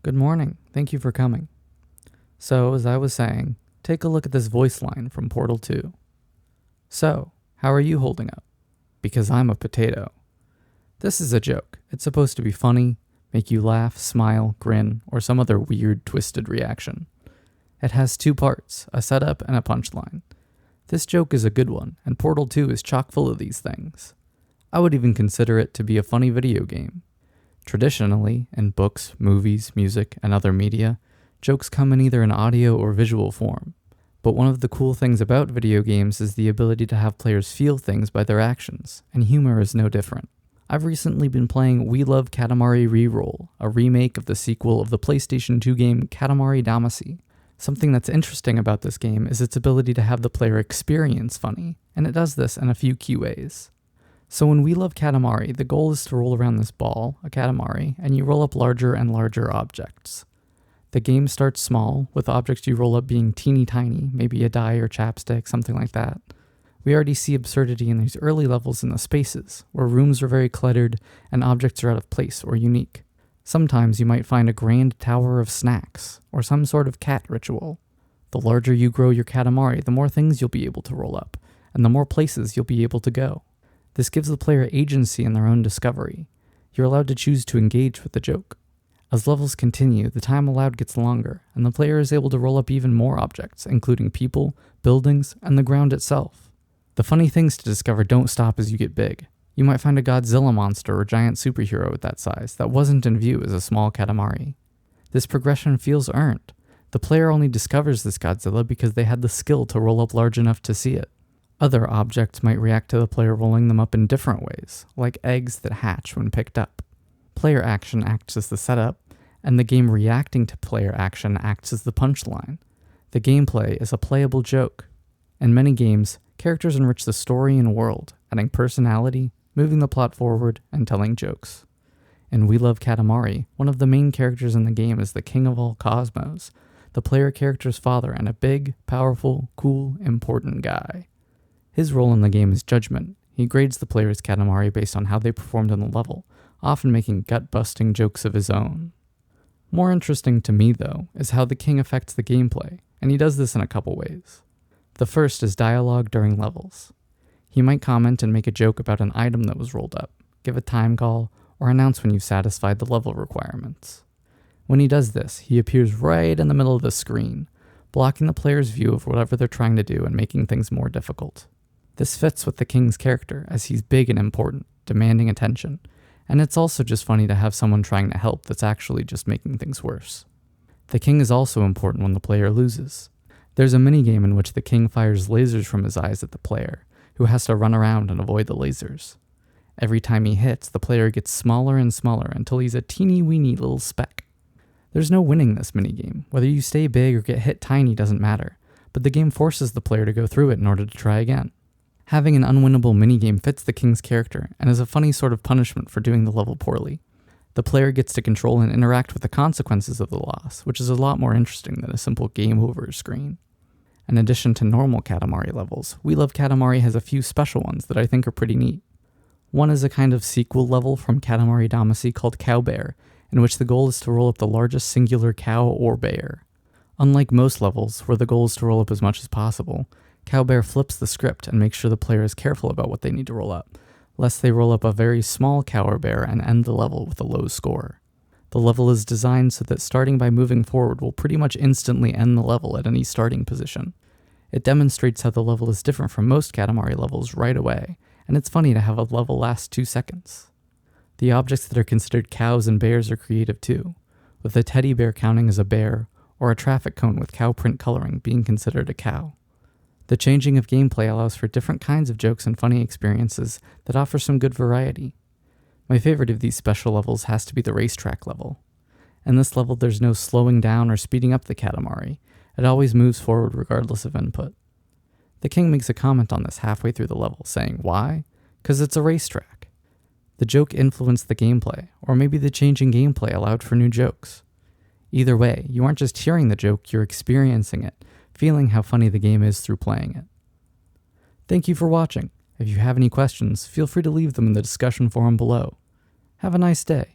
Good morning. Thank you for coming. So, as I was saying, take a look at this voice line from Portal 2. So, how are you holding up? Because I'm a potato. This is a joke. It's supposed to be funny, make you laugh, smile, grin, or some other weird, twisted reaction. It has two parts, a setup and a punchline. This joke is a good one, and Portal 2 is chock full of these things. I would even consider it to be a funny video game. Traditionally, in books, movies, music, and other media, jokes come in either an audio or visual form. But one of the cool things about video games is the ability to have players feel things by their actions, and humor is no different. I've recently been playing We Love Katamari Reroll, a remake of the sequel of the PlayStation 2 game Katamari Damacy. Something that's interesting about this game is its ability to have the player experience funny, and it does this in a few key ways. So in We Love Katamari, the goal is to roll around this ball, a Katamari, and you roll up larger and larger objects. The game starts small, with objects you roll up being teeny tiny, maybe a die or chapstick, something like that. We already see absurdity in these early levels in the spaces, where rooms are very cluttered and objects are out of place or unique. Sometimes you might find a grand tower of snacks, or some sort of cat ritual. The larger you grow your Katamari, the more things you'll be able to roll up, and the more places you'll be able to go. This gives the player agency in their own discovery. You're allowed to choose to engage with the joke. As levels continue, the time allowed gets longer, and the player is able to roll up even more objects, including people, buildings, and the ground itself. The funny things to discover don't stop as you get big. You might find a Godzilla monster or giant superhero with that size that wasn't in view as a small Katamari. This progression feels earned. The player only discovers this Godzilla because they had the skill to roll up large enough to see it. Other objects might react to the player rolling them up in different ways, like eggs that hatch when picked up. Player action acts as the setup, and the game reacting to player action acts as the punchline. The gameplay is a playable joke. In many games, characters enrich the story and world, adding personality, moving the plot forward, and telling jokes. In We Love Katamari, one of the main characters in the game is the king of all cosmos, the player character's father, and a big, powerful, cool, important guy. His role in the game is judgment. He grades the player's Katamari based on how they performed in the level, often making gut-busting jokes of his own. More interesting to me, though, is how the king affects the gameplay, and he does this in a couple ways. The first is dialogue during levels. He might comment and make a joke about an item that was rolled up, give a time call, or announce when you've satisfied the level requirements. When he does this, he appears right in the middle of the screen, blocking the player's view of whatever they're trying to do and making things more difficult. This fits with the king's character, as he's big and important, demanding attention, and it's also just funny to have someone trying to help that's actually just making things worse. The king is also important when the player loses. There's a minigame in which the king fires lasers from his eyes at the player, who has to run around and avoid the lasers. Every time he hits, the player gets smaller and smaller until he's a teeny-weeny little speck. There's no winning this minigame. Whether you stay big or get hit tiny doesn't matter, but the game forces the player to go through it in order to try again. Having an unwinnable minigame fits the king's character and is a funny sort of punishment for doing the level poorly. The player gets to control and interact with the consequences of the loss, which is a lot more interesting than a simple game over screen. In addition to normal Katamari levels, We Love Katamari has a few special ones that I think are pretty neat. One is a kind of sequel level from Katamari Damacy called Cow Bear, in which the goal is to roll up the largest singular cow or bear. Unlike most levels, where the goal is to roll up as much as possible, Cow Bear flips the script and makes sure the player is careful about what they need to roll up, lest they roll up a very small cow or bear and end the level with a low score. The level is designed so that starting by moving forward will pretty much instantly end the level at any starting position. It demonstrates how the level is different from most Katamari levels right away, and it's funny to have a level last 2 seconds. The objects that are considered cows and bears are creative too, with a teddy bear counting as a bear, or a traffic cone with cow print coloring being considered a cow. The changing of gameplay allows for different kinds of jokes and funny experiences that offer some good variety. My favorite of these special levels has to be the racetrack level. In this level, there's no slowing down or speeding up the Katamari. It always moves forward regardless of input. The king makes a comment on this halfway through the level, saying, "Why? 'Cause it's a racetrack." The joke influenced the gameplay, or maybe the changing gameplay allowed for new jokes. Either way, you aren't just hearing the joke, you're experiencing it, feeling how funny the game is through playing it. Thank you for watching. If you have any questions, feel free to leave them in the discussion forum below. Have a nice day.